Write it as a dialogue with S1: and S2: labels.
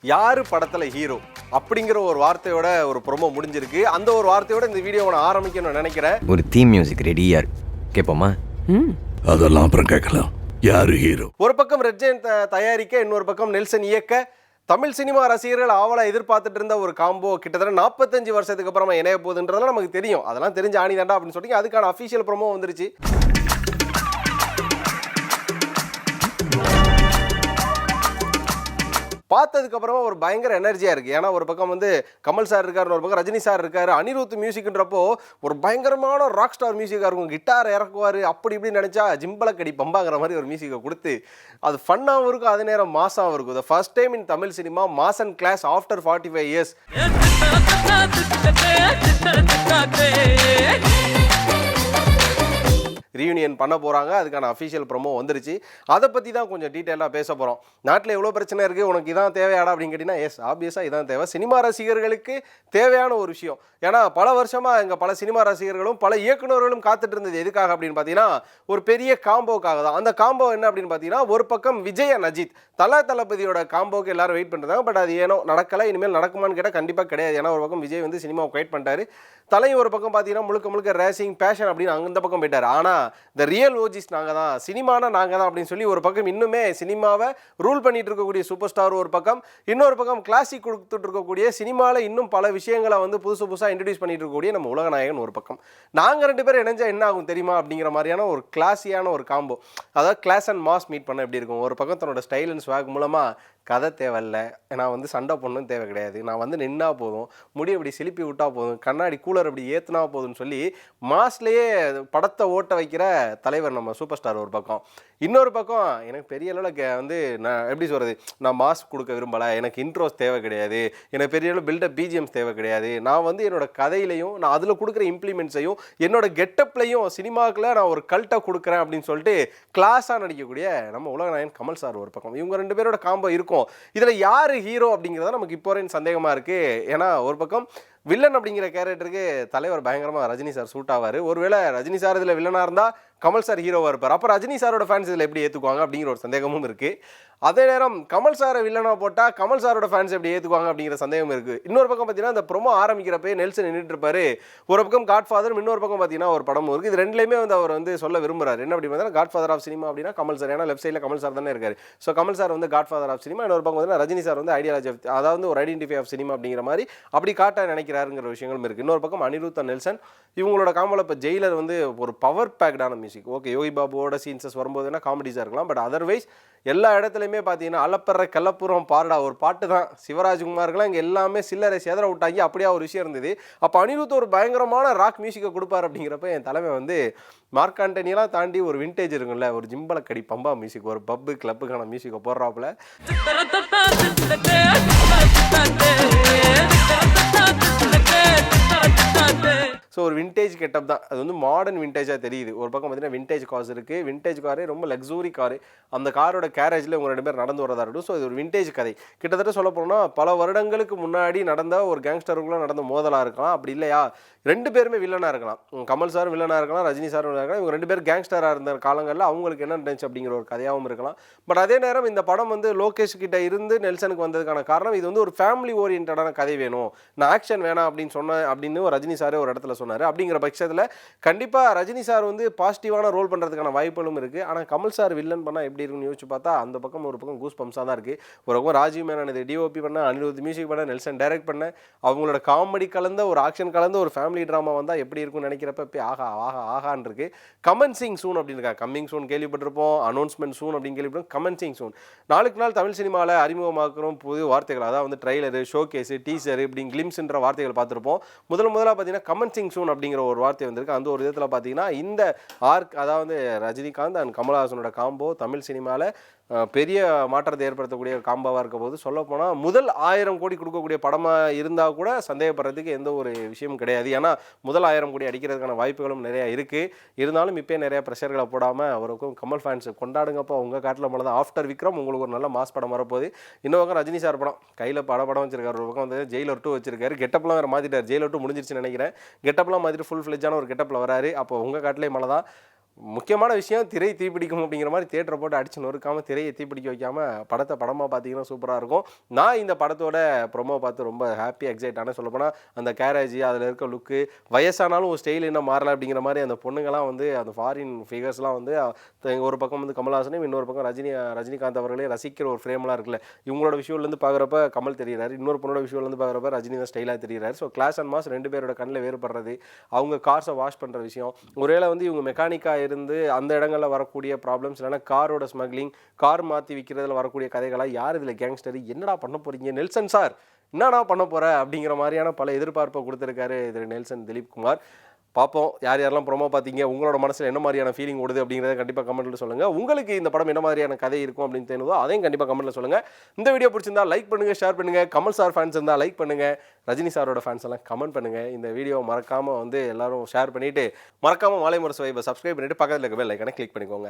S1: யாரு படத்துல ஹீரோ அப்படிங்கிற ஒரு வார்த்தையோட ஒரு ப்ரோமோ முடிஞ்சிருக்கு. அந்த ஒரு வார்த்தையோட இந்த வீடியோவை நான் ஆரம்பிக்கணும்னு நினைக்கிறேன்.
S2: ஒரு தீம் மியூசிக் ரெடியா இருக்கு, கேட்போமா?
S3: அதெல்லாம் அப்புறம் கேட்கலாம். யாரு ஹீரோ?
S1: ஒரு பக்கம் ரெட் ஜெயண்ட் தயாரிக்க, இன்னொரு பக்கம் நெல்சன் இயக்க, தமிழ் சினிமா ரசிகர்கள் ஆவலா எதிர்பார்த்துட்டு இருந்த ஒரு காம்போ கிட்டத்தட்ட 45 வருஷத்துக்கு அப்புறமா இணைய போகுதுன்றதெல்லாம் நமக்கு தெரியும். அதெல்லாம் தெரிஞ்ச ஆணி தாண்டா அப்படின்னு சொல்லி அதுக்கான அஃபிஷியல் ப்ரோமோ வந்துருச்சு. பார்த்ததுக்கு அப்புறமா ஒரு பயங்கர எனர்ஜியா இருக்கு. ஏன்னா ஒரு பக்கம் வந்து கமல் சார் இருக்காரு, ஒரு பக்கம் ரஜினி சார் இருக்காரு, அனிருத் மியூசிக்ன்றப்போ ஒரு பயங்கரமான ராக் ஸ்டார் மியூசிக்கா இருக்கும். கிட்டார் இறக்குவாரு, அப்படி இப்படி நினைச்சா ஜிம்பலக்கடி பம்பாங்கிற மாதிரி ஒரு மியூசிக்கை கொடுத்து அது ஃபன்னாகவும் இருக்கும், அதே நேரம் மாசாகவும் இருக்கும். The first time in Tamil cinema mass and class after 45 years. Reunion பண்ண போகிறாங்க. அதுக்கான அஃபிஷியல் ப்ரோமோ வந்துருச்சு. அதை பற்றி தான் கொஞ்சம் டீட்டெயிலாக பேச போகிறோம். நாட்டில் எவ்வளோ பிரச்சனை இருக்குது, உனக்கு இதான் தேவையாடா அப்படின்னு கேட்டிங்கன்னா, எஸ் ஆப்வியஸாக இதான் தேவை. சினிமா ரசிகர்களுக்கு தேவையான ஒரு விஷயம். ஏன்னா பல வருஷமாக எங்கள் பல சினிமா ரசிகர்களும் பல இயக்குநர்களும் காத்துட்டு இருந்தது எதுக்காக அப்படின்னு பார்த்தீங்கன்னா, ஒரு பெரிய காம்போக்காக தான். அந்த காம்போ என்ன அப்படின்னு பார்த்தீங்கன்னா, ஒரு பக்கம் விஜய் அண்ட் அஜித் தளபதியோட காம்போக்கு எல்லாரும் வெயிட் பண்ணுறாங்க. பட் அது ஏனோ நடக்கலை. இனிமேல் நடக்குமான்னு கேட்டால் கண்டிப்பாக கிடையாது. ஏன்னா ஒரு பக்கம் விஜய் வந்து சினிமாவை வெயிட் பண்ணிட்டாரு. தலையும் ஒரு பக்கம் பார்த்தீங்கன்னா முழுக்க முழுக்க ரேசிங் பேஷன் அப்படின்னு அந்த பக்கம் போயிட்டார். ஆனால் த ரியல் ஓஜிஸ் நாங்கள் தான், சினிமானா நாங்கள் தான் அப்படின்னு சொல்லி ஒரு பக்கம் இன்னுமே சினிமாவை ரூல் பண்ணிட்டு இருக்கக்கூடிய சூப்பர் ஸ்டார் ஒரு பக்கம், இன்னொரு பக்கம் கிளாசிக் கொடுத்துட்டு இருக்கக்கூடிய சினிமாவில் இன்னும் பல விஷயங்களை வந்து புதுசாக இன்ட்ரடியூஸ் பண்ணிட்டு இருக்கக்கூடிய நம்ம உலகநாயகன் ஒரு பக்கம். நாங்கள் ரெண்டு பேரும் இணைஞ்சா என்ன ஆகும் தெரியுமா அப்படிங்கிற மாதிரியான ஒரு கிளாஸியான ஒரு காம்போ. அதாவது கிளாஸ் அண்ட் மாஸ் மீட் பண்ண எப்படி இருக்கும். ஒரு பக்கம் தன்னோட ஸ்டைல் அண்ட் ஸ்வாக் மூலமாக கதை தேவையில்ல, நான் வந்து சண்டை பொண்ணும் தேவை கிடையாது, நான் வந்து நின்னா போதும், முடி அப்படி சிலிப்பி விட்டா போதும், கண்ணாடி கூலர் அப்படி ஏற்றுனா போதும்னு சொல்லி மாஸ்லேயே படத்தை ஓட்ட வைக்கிற தலைவர் நம்ம சூப்பர் ஸ்டார் ஒரு பக்கம். இன்னொரு பக்கம் எனக்கு பெரிய அளவில் வந்து நான் எப்படி சொல்கிறது, நான் மாஸ்க் கொடுக்க விரும்பலை, எனக்கு இன்ட்ரோஸ் தேவை கிடையாது, எனக்கு பெரிய அளவு பில்டப் பிஜிஎம்ஸ் தேவை கிடையாது, நான் வந்து என்னோட கதையிலையும் நான் அதில் கொடுக்குற இம்ப்ளிமெண்ட்ஸையும் என்னோட கெட்டப்லையும் சினிமாவுக்குள்ள நான் ஒரு கல்ட்டை கொடுக்குறேன் அப்படின்னு சொல்லிட்டு கிளாஸாக நடிக்கக்கூடிய நம்ம உலகநாயகன் கமல் சார் ஒரு பக்கம். இவங்க ரெண்டு பேரோட காம்போ இருக்கும். இதுல யாரு ஹீரோ அப்படிங்கிறத நமக்கு இப்போ வரைக்கும் சந்தேகமா இருக்கு. ஏன்னா ஒரு பக்கம் வில்லன் அப்படிங்கிற கேரக்டருக்கு தலைவர் பயங்கரமா ரஜினி சார் சூட் ஆவாரு. ஒருவேளை ரஜினி சார் இதுல வில்லனா இருந்தா கமல் சார் ஹீரோவா இருப்பார். அப்போ ரஜினி சாரோட ஃபேன்ஸ் இதில் எப்படி ஏற்றுக்குவாங்க அப்படிங்கிற ஒரு சந்தேகமும் இருக்குது. அதே நேரம் கமல் சாரை வில்லனாக போட்டால் கமல் சாரோட ஃபேன்ஸ் எப்படி ஏற்றுக்குவாங்க அப்படிங்கிற சந்தேகம் இருக்குது. இன்னொரு பக்கம் பார்த்தீங்கன்னா இந்த ப்ரோமோ ஆரம்பிக்கிறப்பே நெல்சன் நின்றுட்டு இருப்பாரு. ஒரு பக்கம் காட்ஃபாதர், இன்னொரு பக்கம் பார்த்தீங்கன்னா ஒரு படமும் இருக்குது. இது ரெண்டுலேயுமே வந்து அவர் வந்து சொல்ல விரும்புறாரு. என்ன அப்படி பார்த்தீங்கன்னா காட்ஃபாதர் ஆஃப் சினிமா அப்படின்னா கமல் சார். ஏன்னா லெஃப்ட் சைடில் கமல் சார் தானே இருக்காரு. ஸோ கமல் சார் வந்து காட்ஃபாதர் ஆஃப் சினிமா, இன்னொரு பக்கம் பார்த்தீங்கன்னா ரஜினி சார் வந்து ஐடியாலஜி ஆஃப், அதாவது ஒரு ஐடென்டிஃபை ஆஃப் சினிமா அப்படிங்கிற மாதிரி அப்படி காட்ட நினைக்கிறாருங்கிற விஷயங்களும் இருக்குது. இன்னொரு பக்கம் அனிருத் நெல்சன் இவங்களோட காம்போல இப்போ ஜெயிலர் வந்து ஒரு பவர் பேக்டான மியூசிக். ஓகே, யோகி பாபுவோட சீன்ஸஸ் வரும்போதுன்னா காமெடிஸாக இருக்கலாம். பட் அதர்வைஸ் எல்லா இடத்துலையுமே பார்த்தீங்கன்னா அலப்பற கள்ளப்புறம் பாருடா ஒரு பாட்டு தான். சிவராஜ்குமாருக்குலாம் இங்கே எல்லாமே சில்லறை செதற விட்டாங்க. அப்படியே ஒரு விஷயம் இருந்தது. அப்போ அனிருத் ஒரு பயங்கரமான ராக் மியூசிக்கை கொடுப்பார். அப்படிங்கிறப்ப என் தலைமை வந்து மார்க் ஆண்டனியெல்லாம் தாண்டி ஒரு விண்டேஜ் இருக்குல்ல, ஒரு ஜிம்பலக்கடி பம்பா மியூசிக், ஒரு பப்பு கிளப்புக்கான மியூசிக்கை போடுறாப்புல. ஸோ ஒரு விண்டேஜ் கெட்டப் தான். அது வந்து மாடர்ன் விண்டேஜாக தெரியுது. ஒரு பக்கம் பார்த்தீங்கன்னா விண்டேஜ் கார்ஸ் இருக்குது. விண்டேஜ் காரு ரொம்ப லக்ஸூரி காரு. அந்த காரோட கேரேஜில் இவங்க ரெண்டு பேர் நடந்து வரதா இருக்கட்டும். ஸோ இது ஒரு விண்டேஜ் கதை. கிட்டத்தட்ட சொல்ல போனால் பல வருடங்களுக்கு முன்னாடி நடந்த ஒரு கேங்ஸ்டருக்குள்ள நடந்த மோதலாக இருக்கலாம். அப்படி இல்லையா ரெண்டு பேருமே வில்லனாக இருக்கலாம். கமல் சார் வில்லனாக இருக்கலாம், ரஜினி சார் வில்லனாக இருக்கலாம். இவங்க ரெண்டு பேர் கேங்ஸ்டராக இருந்த காலங்களில் அவங்களுக்கு என்ன நடந்துச்சு அப்படிங்கிற ஒரு கதையாகவும் இருக்கலாம். பட் அதே நேரம் இந்த படம் வந்து லோகேஷ் கிட்ட இருந்து நெல்சனுக்கு வந்ததுக்கான காரணம் இது வந்து ஒரு ஃபேமிலி ஓரியன்டான கதை வேணும், நான் ஆக்ஷன் வேணாம் அப்படின்னு சொன்னேன் அப்படின்னு ரஜினி சாரே ஒரு இடத்துல சொன்னார். அப்படிங்கிற பட்சத்தில் கண்டிப்பாக ரஜினி சார் வந்து பாசிட்டிவான ரோல் பண்ணுறதுக்கான வாய்ப்புகளும் இருக்குது. ஆனால் கமல் சார் வில்லன் பண்ணால் எப்படி இருக்குன்னு யோசிச்சு பார்த்தா அந்த பக்கம் ஒரு பக்கம் கூஸ் பம்ஸாக தான் இருக்குது. ஒரு பக்கம் ராஜீவ் மேனன் இது டிஓபி பண்ண, அனிருத் மியூசிக் பண்ண, நெல்சன் டைரக்ட் பண்ண, அவங்களோட காமெடி கலந்த ஒரு ஆக்ஷன் கலந்த ஒரு ஃபேமிலி ட்ராமா வந்தால் எப்படி இருக்குன்னு நினைக்கிறப்ப ஆஹா ஆஹா ஆகான் இருக்கு. கமென்சிங் சூன் அப்படின்னு இருக்கா. கம்மிங் சூன் கேள்விப்பட்டிருப்போம், அனௌன்ஸ்மெண்ட் சூன் அப்படின்னு கேள்விப்பட்டோம். கமென்சிங் சூன் நாளுக்கு நாள் தமிழ் சினிமாவில் அறிமுகமாக்குறோம் புது வார்த்தைகள். அதாவது வந்து ட்ரைலரு, ஷோகேஸு, டீசரு இப்படி கிளிம்ஸ்ன்ற வார்த்தைகள் பார்த்துருப்போம். முதலாக பார்த்தீங்கன்னா கமென்சிங் சூன் அப்படிங்கிற ஒரு வார்த்தை வந்திருக்கு. அந்த ஒரு விதத்தில் பார்த்தீங்கன்னா இந்த ஆர்க், அதாவது ரஜினிகாந்த் அண்ட் கமல்ஹாசனோட காம்போ தமிழ் சினிமாவில் பெரிய மாற்றத்தை ஏற்படுத்தக்கூடிய ஒரு காம்பாவாக இருக்க போது சொல்லப்போனால் முதல் 1000 கோடி கொடுக்கக்கூடிய படமாக இருந்தால் கூட சந்தேகப்படுறதுக்கு எந்த ஒரு விஷயமும் கிடையாது. ஏன்னா முதல் 1000 கோடி அடிக்கிறதுக்கான வாய்ப்புகளும் நிறையா இருக்குது. இருந்தாலும் இப்போ நிறையா ப்ரெஷர்களை போடாமல் அவருக்கும் கமல் ஃபேன்ஸ் கொண்டாடுங்கப்போ உங்கள் காட்டில் மேலே தான். ஆஃப்டர் விக்ரம் உங்களுக்கு ஒரு நல்ல மாஸ் படம் வரப்போகுது. இன்னொரு பக்கம் ரஜினி சார் படம் கையில் படம் வச்சிருக்காரு. ஒரு பக்கம் வந்து ஜெயிலர் 2 வச்சிருக்காரு. கெட்டப்லாம் வேறு மாற்றிட்டார். ஜெயிலர் 2 முடிஞ்சிருச்சுன்னு நினைக்கிறேன். கெட்டப்லாம் மாற்றிட்டு ஃபுல் ஃப்ளெஜான ஒரு கெட்டப்பில் வராரு. அப்போ உங்கள் காட்டிலே மழை தான். முக்கியமான விஷயம் திரை தீப்பிடிக்கும் அப்படிங்கிற மாதிரி தியேட்டரை போட்டு அடிச்சு நொறுக்காமல் திரையை தீப்பிடிக்க வைக்காமல் படத்தை படமாக பார்த்தீங்கன்னா சூப்பராக இருக்கும். நான் இந்த படத்தோட ப்ரொமோ பார்த்து ரொம்ப ஹாப்பி எக்ஸைட் ஆனால் சொல்லப்போனால் அந்த கேரேஜ் அதில் இருக்க லுக்கு வயசானாலும் ஒரு ஸ்டைல் இன்னும் மாறலை அப்படிங்கிற மாதிரி அந்த பொண்ணுங்களாம் வந்து அந்த ஃபாரின் ஃபிகர்ஸ்லாம் வந்து ஒரு பக்கம் வந்து கமல்ஹாசனையும் இன்னொரு பக்கம் ரஜினிகாந்த் அவர்களே ரசிக்கிற ஒரு ஃப்ரேம்லாம் இருக்குல்ல. இவங்களோட விஷுவல்லேருந்து பார்க்குறப்ப கமல் தெரிகிறாரு, இன்னொரு பொண்ணோட விஷுவல்லேருந்து பார்க்குறப்ப ரஜினி தான் ஸ்டைலாக தெரிகிறாரு. ஸோ கிளாஸ் அண்ட் மாஸ் ரெண்டு பேரோட கண்ணில் வேறுபடுறது, அவங்க கார்ஸை வாஷ் பண்ணுற விஷயம், ஒருவேளை வந்து இவங்க மெக்கானிக்காக இருந்து அந்த இடங்களில் வரக்கூடிய ப்ராப்ளம்ஸ், இல்லைனா காரோட ஸ்மக்லிங், கார் மாற்றி விற்கிறதுல வரக்கூடிய கதைகளாக யார் இதில் கேங்ஸ்டர், என்னடா பண்ண போகிறீங்க நெல்சன் சார், என்னடா பண்ண போகிற அப்படிங்கிற மாதிரியான பல எதிர்பார்ப்பை கொடுத்துருக்காரு திரு நெல்சன் திலீப் குமார். பார்ப்போம் யார் யாரெல்லாம் ப்ரோமோ பார்த்தீங்க, உங்களோட மனசில் என்ன மாதிரியான ஃபீலிங் ஓடுது அப்படிங்கிறத கண்டிப்பாக கமெண்ட்டில் சொல்லுங்கள். உங்களுக்கு இந்த படம் என்ன மாதிரியான கதை இருக்கும் அப்படின்னு தெரியுதோ அதையும் கண்டிப்பாக கமெண்ட்டில் சொல்லுங்கள். இந்த வீடியோ பிடிச்சிருந்தா லைக் பண்ணுங்கள், ஷேர் பண்ணுங்கள். கமல் சார் ஃபேன்ஸ் இருந்தால் லைக் பண்ணுங்கள், ரஜினி சாரோட ஃபேன்ஸ் எல்லாம் கமெண்ட் பண்ணுங்கள். இந்த வீடியோ மறக்காமல் வந்து எல்லாரும் ஷேர் பண்ணிவிட்டு மறக்காமல் மாலை முரசு வைப்பை சப்ஸ்கிரைப் பண்ணிவிட்டு பக்கத்தில் இருக்க பெல் ஐக்கானை கிளிக் பண்ணிக்கோங்க.